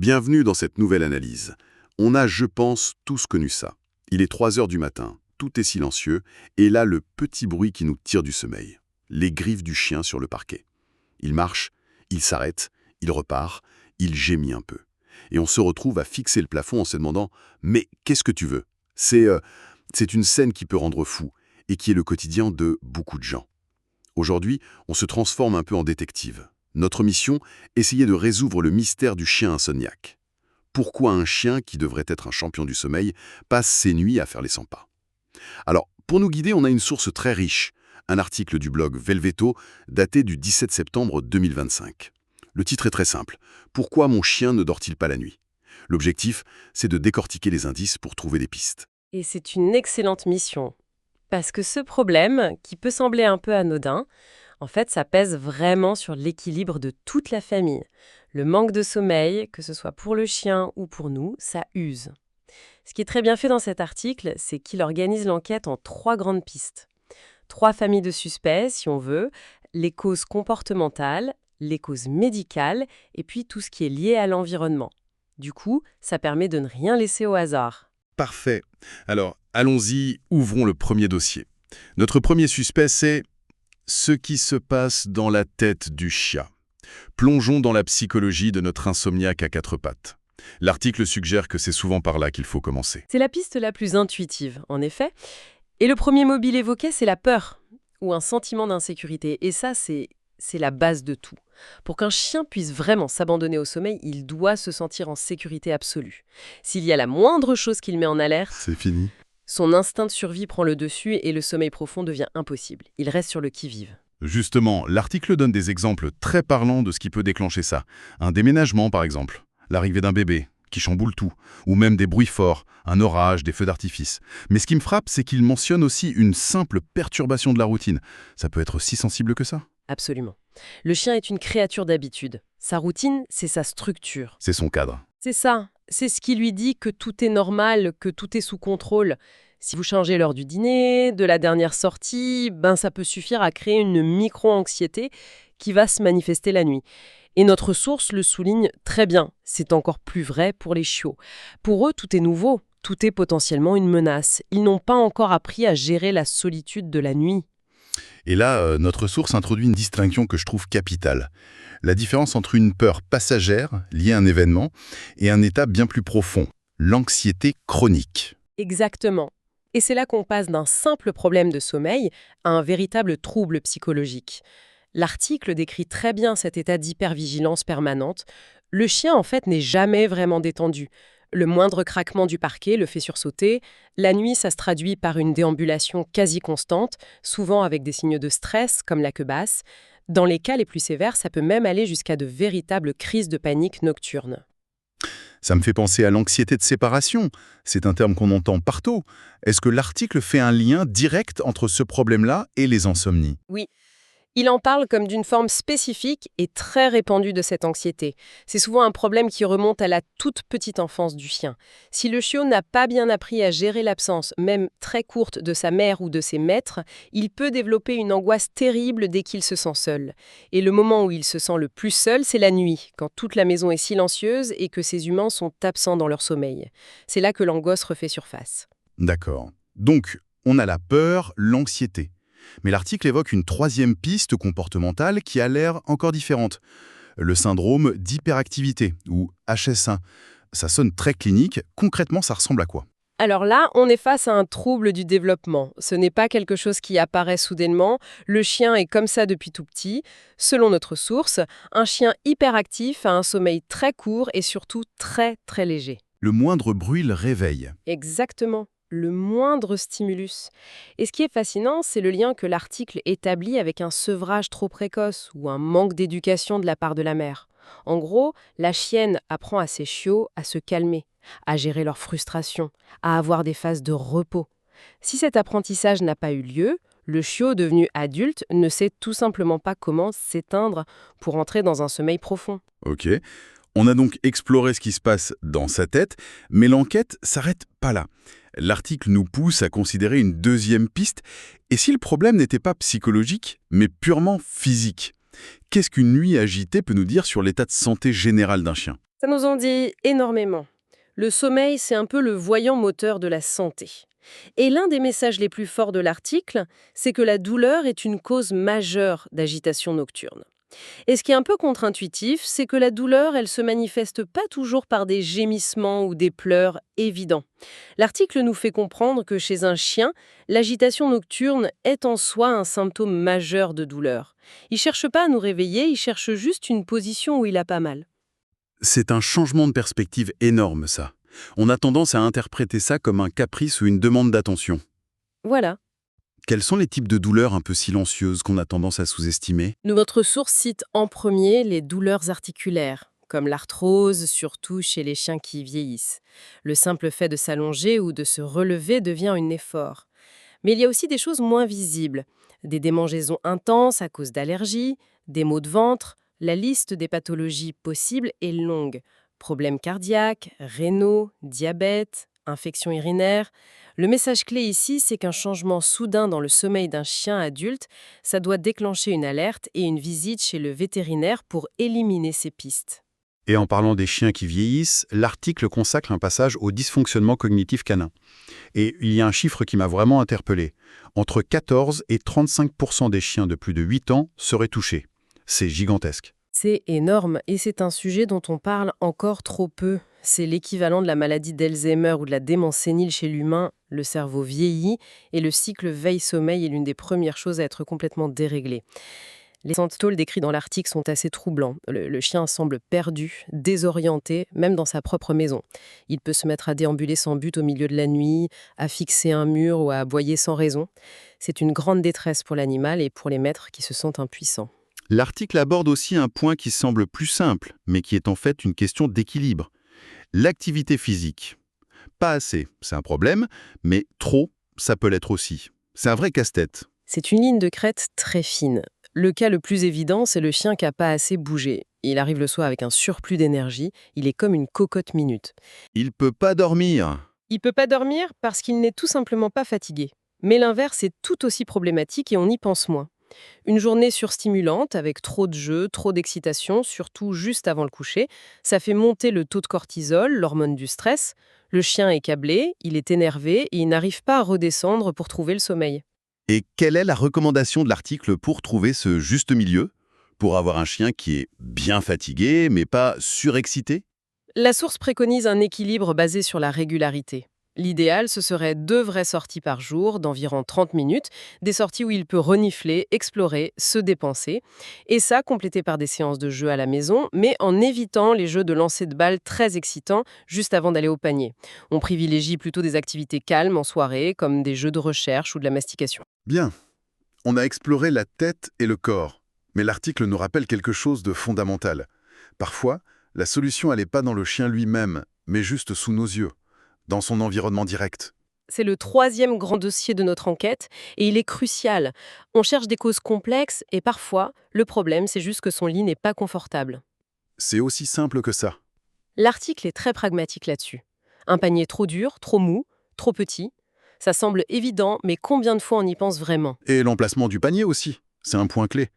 Bienvenue dans cette nouvelle analyse. On a, je pense, tous connu ça. Il est 3 heures du matin, tout est silencieux, et là, le petit bruit qui nous tire du sommeil. Les griffes du chien sur le parquet. Il marche, il s'arrête, il repart, il gémit un peu. Et on se retrouve à fixer le plafond en se demandant « Mais qu'est-ce que tu veux ?» C'est une scène qui peut rendre fou, et qui est le quotidien de beaucoup de gens. Aujourd'hui, on se transforme un peu en détective. Notre mission, essayer de résoudre le mystère du chien insomniaque. Pourquoi un chien, qui devrait être un champion du sommeil, passe ses nuits à faire les 100 pas? Alors, pour nous guider, on a une source très riche, un article du blog Velveto, daté du 17 septembre 2025. Le titre est très simple. Pourquoi mon chien ne dort-il pas la nuit? L'objectif, c'est de décortiquer les indices pour trouver des pistes. Et c'est une excellente mission. Parce que ce problème, qui peut sembler un peu anodin, en fait, ça pèse vraiment sur l'équilibre de toute la famille. Le manque de sommeil, que ce soit pour le chien ou pour nous, ça use. Ce qui est très bien fait dans cet article, c'est qu'il organise l'enquête en 3 grandes pistes. 3 familles de suspects, si on veut, les causes comportementales, les causes médicales, et puis tout ce qui est lié à l'environnement. Du coup, ça permet de ne rien laisser au hasard. Parfait. Alors, allons-y, ouvrons le premier dossier. Notre premier suspect, c'est ce qui se passe dans la tête du chien. Plongeons dans la psychologie de notre insomniaque à 4 pattes. L'article suggère que c'est souvent par là qu'il faut commencer. C'est la piste la plus intuitive, en effet. Et le premier mobile évoqué, c'est la peur, ou un sentiment d'insécurité. Et ça, c'est la base de tout. Pour qu'un chien puisse vraiment s'abandonner au sommeil, il doit se sentir en sécurité absolue. S'il y a la moindre chose qui le met en alerte, C'est fini. son instinct de survie prend le dessus et le sommeil profond devient impossible. Il reste sur le qui-vive. Justement, l'article donne des exemples très parlants de ce qui peut déclencher ça. Un déménagement, par exemple. L'arrivée d'un bébé, qui chamboule tout. Ou même des bruits forts, un orage, des feux d'artifice. Mais ce qui me frappe, c'est qu'il mentionne aussi une simple perturbation de la routine. Ça peut être si sensible que ça? Absolument. Le chien est une créature d'habitude. Sa routine, c'est sa structure. C'est son cadre. C'est ça. C'est ce qui lui dit que tout est normal, que tout est sous contrôle. Si vous changez l'heure du dîner, de la dernière sortie, ça peut suffire à créer une micro-anxiété qui va se manifester la nuit. Et notre source le souligne très bien. C'est encore plus vrai pour les chiots. Pour eux, tout est nouveau. Tout est potentiellement une menace. Ils n'ont pas encore appris à gérer la solitude de la nuit. Et là, notre source introduit une distinction que je trouve capitale. La différence entre une peur passagère, liée à un événement, et un état bien plus profond, l'anxiété chronique. Exactement. Et c'est là qu'on passe d'un simple problème de sommeil à un véritable trouble psychologique. L'article décrit très bien cet état d'hypervigilance permanente. Le chien, en fait, n'est jamais vraiment détendu. Le moindre craquement du parquet le fait sursauter. La nuit, ça se traduit par une déambulation quasi constante, souvent avec des signes de stress, comme la queue basse. Dans les cas les plus sévères, ça peut même aller jusqu'à de véritables crises de panique nocturnes. Ça me fait penser à l'anxiété de séparation. C'est un terme qu'on entend partout. Est-ce que l'article fait un lien direct entre ce problème-là et les insomnies? Oui. Il en parle comme d'une forme spécifique et très répandue de cette anxiété. C'est souvent un problème qui remonte à la toute petite enfance du chien. Si le chiot n'a pas bien appris à gérer l'absence, même très courte, de sa mère ou de ses maîtres, il peut développer une angoisse terrible dès qu'il se sent seul. Et le moment où il se sent le plus seul, c'est la nuit, quand toute la maison est silencieuse et que ses humains sont absents dans leur sommeil. C'est là que l'angoisse refait surface. D'accord. Donc, on a la peur, l'anxiété. Mais l'article évoque une troisième piste comportementale qui a l'air encore différente. Le syndrome d'hyperactivité, ou HSA. Ça sonne très clinique. Concrètement, ça ressemble à quoi? Alors là, on est face à un trouble du développement. Ce n'est pas quelque chose qui apparaît soudainement. Le chien est comme ça depuis tout petit. Selon notre source, un chien hyperactif a un sommeil très court et surtout très très léger. Le moindre bruit le réveille. Exactement. Le moindre stimulus. Et ce qui est fascinant, c'est le lien que l'article établit avec un sevrage trop précoce ou un manque d'éducation de la part de la mère. En gros, la chienne apprend à ses chiots à se calmer, à gérer leur frustration, à avoir des phases de repos. Si cet apprentissage n'a pas eu lieu, le chiot devenu adulte ne sait tout simplement pas comment s'éteindre pour entrer dans un sommeil profond. Ok. On a donc exploré ce qui se passe dans sa tête, mais l'enquête s'arrête pas là. L'article nous pousse à considérer une deuxième piste, et si le problème n'était pas psychologique, mais purement physique? Qu'est-ce qu'une nuit agitée peut nous dire sur l'état de santé général d'un chien? Ça nous en dit énormément. Le sommeil, c'est un peu le voyant moteur de la santé. Et l'un des messages les plus forts de l'article, c'est que la douleur est une cause majeure d'agitation nocturne. Et ce qui est un peu contre-intuitif, c'est que la douleur, elle se manifeste pas toujours par des gémissements ou des pleurs évidents. L'article nous fait comprendre que chez un chien, l'agitation nocturne est en soi un symptôme majeur de douleur. Il cherche pas à nous réveiller, il cherche juste une position où il a pas mal. C'est un changement de perspective énorme, ça. On a tendance à interpréter ça comme un caprice ou une demande d'attention. Voilà. Quels sont les types de douleurs un peu silencieuses qu'on a tendance à sous-estimer? Notre source cite en premier les douleurs articulaires, comme l'arthrose, surtout chez les chiens qui vieillissent. Le simple fait de s'allonger ou de se relever devient un effort. Mais il y a aussi des choses moins visibles, des démangeaisons intenses à cause d'allergies, des maux de ventre. La liste des pathologies possibles est longue. Problèmes cardiaques, rénaux, diabète, infections urinaires. Le message clé ici, c'est qu'un changement soudain dans le sommeil d'un chien adulte, ça doit déclencher une alerte et une visite chez le vétérinaire pour éliminer ces pistes. Et en parlant des chiens qui vieillissent, l'article consacre un passage au dysfonctionnement cognitif canin. Et il y a un chiffre qui m'a vraiment interpellé. Entre 14 et 35% des chiens de plus de 8 ans seraient touchés. C'est gigantesque. C'est énorme et c'est un sujet dont on parle encore trop peu. C'est l'équivalent de la maladie d'Alzheimer ou de la démence sénile chez l'humain. Le cerveau vieillit et le cycle veille-sommeil est l'une des premières choses à être complètement déréglé. Les symptômes décrits dans l'article sont assez troublants. Le chien semble perdu, désorienté, même dans sa propre maison. Il peut se mettre à déambuler sans but au milieu de la nuit, à fixer un mur ou à aboyer sans raison. C'est une grande détresse pour l'animal et pour les maîtres qui se sentent impuissants. L'article aborde aussi un point qui semble plus simple, mais qui est en fait une question d'équilibre. L'activité physique. Pas assez, c'est un problème, mais trop, ça peut l'être aussi. C'est un vrai casse-tête. C'est une ligne de crête très fine. Le cas le plus évident, c'est le chien qui n'a pas assez bougé. Il arrive le soir avec un surplus d'énergie, il est comme une cocotte minute. Il peut pas dormir. Il peut pas dormir parce qu'il n'est tout simplement pas fatigué. Mais l'inverse est tout aussi problématique et on y pense moins. Une journée surstimulante, avec trop de jeux, trop d'excitation, surtout juste avant le coucher, ça fait monter le taux de cortisol, l'hormone du stress. Le chien est câblé, il est énervé et il n'arrive pas à redescendre pour trouver le sommeil. Et quelle est la recommandation de l'article pour trouver ce juste milieu? Pour avoir un chien qui est bien fatigué, mais pas surexcité? La source préconise un équilibre basé sur la régularité. L'idéal, ce serait 2 vraies sorties par jour, d'environ 30 minutes, des sorties où il peut renifler, explorer, se dépenser, et ça complété par des séances de jeu à la maison, mais en évitant les jeux de lancer de balles très excitants juste avant d'aller au panier. On privilégie plutôt des activités calmes en soirée, comme des jeux de recherche ou de la mastication. Bien. On a exploré la tête et le corps. Mais l'article nous rappelle quelque chose de fondamental. Parfois, la solution, elle n'est pas dans le chien lui-même, mais juste sous nos yeux, dans son environnement direct. C'est le 3e grand dossier de notre enquête et il est crucial. On cherche des causes complexes et parfois, le problème, c'est juste que son lit n'est pas confortable. C'est aussi simple que ça. L'article est très pragmatique là-dessus. Un panier trop dur, trop mou, trop petit. Ça semble évident, mais combien de fois on y pense vraiment? Et l'emplacement du panier aussi, c'est un point clé.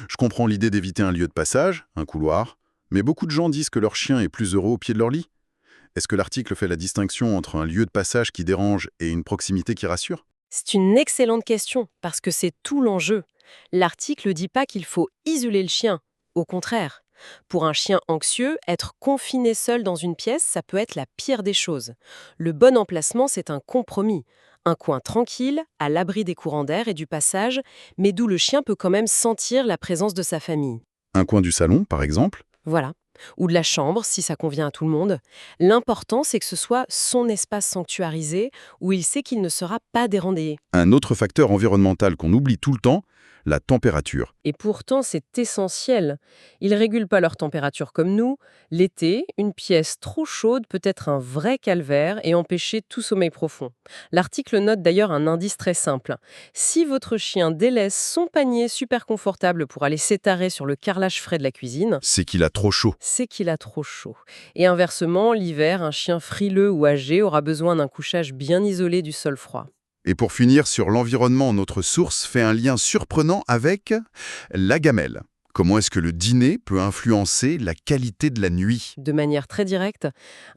Je comprends l'idée d'éviter un lieu de passage, un couloir, mais beaucoup de gens disent que leur chien est plus heureux au pied de leur lit. Est-ce que l'article fait la distinction entre un lieu de passage qui dérange et une proximité qui rassure? C'est une excellente question, parce que c'est tout l'enjeu. L'article ne dit pas qu'il faut isoler le chien. Au contraire. Pour un chien anxieux, être confiné seul dans une pièce, ça peut être la pire des choses. Le bon emplacement, c'est un compromis. Un coin tranquille, à l'abri des courants d'air et du passage, mais d'où le chien peut quand même sentir la présence de sa famille. Un coin du salon, par exemple? Voilà. Ou de la chambre, si ça convient à tout le monde. L'important, c'est que ce soit son espace sanctuarisé, où il sait qu'il ne sera pas dérangé. Un autre facteur environnemental qu'on oublie tout le temps, la température. Et pourtant, c'est essentiel. Ils ne régulent pas leur température comme nous. L'été, une pièce trop chaude peut être un vrai calvaire et empêcher tout sommeil profond. L'article note d'ailleurs un indice très simple. Si votre chien délaisse son panier super confortable pour aller s'étarer sur le carrelage frais de la cuisine, C'est qu'il a trop chaud. c'est qu'il a trop chaud. Et inversement, l'hiver, un chien frileux ou âgé aura besoin d'un couchage bien isolé du sol froid. Et pour finir sur l'environnement, notre source fait un lien surprenant avec la gamelle. Comment est-ce que le dîner peut influencer la qualité de la nuit? De manière très directe,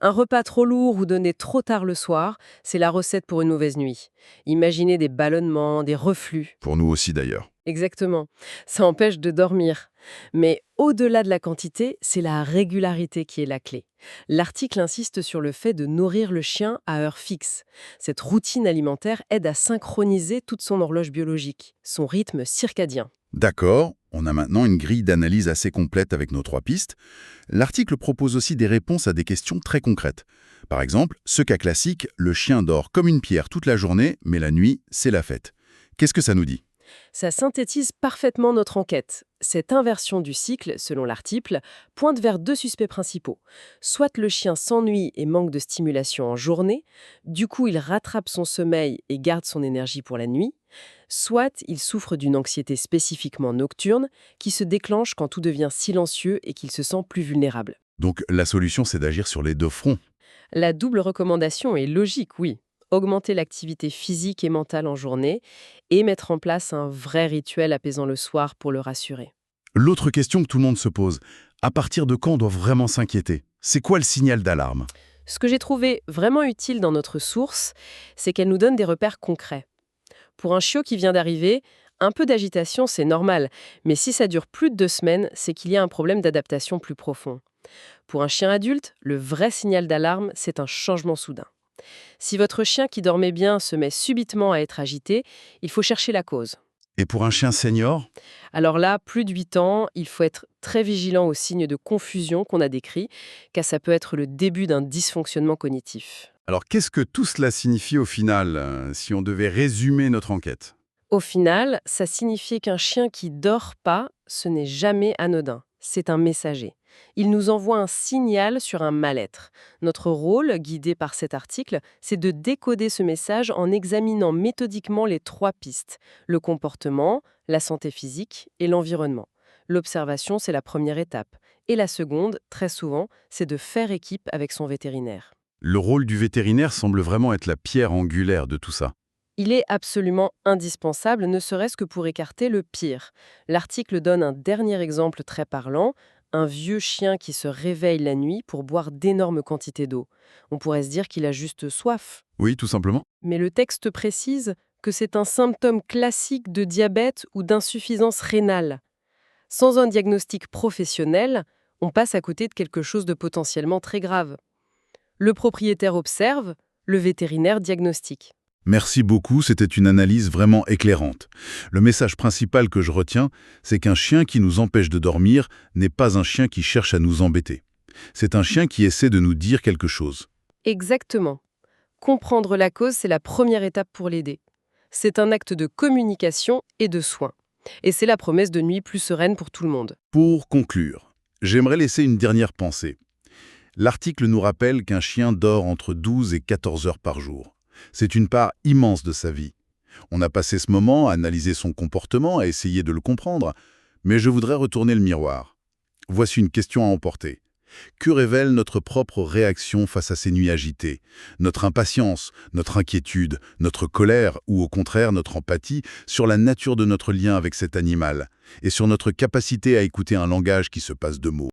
un repas trop lourd ou donné trop tard le soir, c'est la recette pour une mauvaise nuit. Imaginez des ballonnements, des reflux. Pour nous aussi d'ailleurs. Exactement. Ça empêche de dormir. Mais au-delà de la quantité, c'est la régularité qui est la clé. L'article insiste sur le fait de nourrir le chien à heure fixe. Cette routine alimentaire aide à synchroniser toute son horloge biologique, son rythme circadien. D'accord, on a maintenant une grille d'analyse assez complète avec nos 3 pistes. L'article propose aussi des réponses à des questions très concrètes. Par exemple, ce cas classique, le chien dort comme une pierre toute la journée, mais la nuit, c'est la fête. Qu'est-ce que ça nous dit? Ça synthétise parfaitement notre enquête. Cette inversion du cycle, selon l'article, pointe vers 2 suspects principaux. Soit le chien s'ennuie et manque de stimulation en journée, du coup il rattrape son sommeil et garde son énergie pour la nuit, soit il souffre d'une anxiété spécifiquement nocturne qui se déclenche quand tout devient silencieux et qu'il se sent plus vulnérable. Donc la solution, c'est d'agir sur les 2 fronts. La double recommandation est logique, oui. Augmenter l'activité physique et mentale en journée et mettre en place un vrai rituel apaisant le soir pour le rassurer. L'autre question que tout le monde se pose, à partir de quand on doit vraiment s'inquiéter? C'est quoi le signal d'alarme? Ce que j'ai trouvé vraiment utile dans notre source, c'est qu'elle nous donne des repères concrets. Pour un chiot qui vient d'arriver, un peu d'agitation, c'est normal, mais si ça dure plus de 2 semaines, c'est qu'il y a un problème d'adaptation plus profond. Pour un chien adulte, le vrai signal d'alarme, c'est un changement soudain. Si votre chien qui dormait bien se met subitement à être agité, il faut chercher la cause. Et pour un chien senior? Alors là, plus de 8 ans, il faut être très vigilant aux signes de confusion qu'on a décrits, car ça peut être le début d'un dysfonctionnement cognitif. Alors qu'est-ce que tout cela signifie au final, si on devait résumer notre enquête? Au final, ça signifie qu'un chien qui dort pas, ce n'est jamais anodin. C'est un messager. Il nous envoie un signal sur un mal-être. Notre rôle, guidé par cet article, c'est de décoder ce message en examinant méthodiquement les 3 pistes: le comportement, la santé physique et l'environnement. L'observation, c'est la première étape. Et la seconde, très souvent, c'est de faire équipe avec son vétérinaire. Le rôle du vétérinaire semble vraiment être la pierre angulaire de tout ça. Il est absolument indispensable, ne serait-ce que pour écarter le pire. L'article donne un dernier exemple très parlant: un vieux chien qui se réveille la nuit pour boire d'énormes quantités d'eau. On pourrait se dire qu'il a juste soif. Oui, tout simplement. Mais le texte précise que c'est un symptôme classique de diabète ou d'insuffisance rénale. Sans un diagnostic professionnel, on passe à côté de quelque chose de potentiellement très grave. Le propriétaire observe, le vétérinaire diagnostique. Merci beaucoup, c'était une analyse vraiment éclairante. Le message principal que je retiens, c'est qu'un chien qui nous empêche de dormir n'est pas un chien qui cherche à nous embêter. C'est un chien qui essaie de nous dire quelque chose. Exactement. Comprendre la cause, c'est la première étape pour l'aider. C'est un acte de communication et de soin. Et c'est la promesse de nuit plus sereine pour tout le monde. Pour conclure, j'aimerais laisser une dernière pensée. L'article nous rappelle qu'un chien dort entre 12 et 14 heures par jour. C'est une part immense de sa vie. On a passé ce moment à analyser son comportement, à essayer de le comprendre, mais je voudrais retourner le miroir. Voici une question à emporter. Que révèle notre propre réaction face à ces nuits agitées? Notre impatience, notre inquiétude, notre colère ou au contraire notre empathie sur la nature de notre lien avec cet animal et sur notre capacité à écouter un langage qui se passe de mots.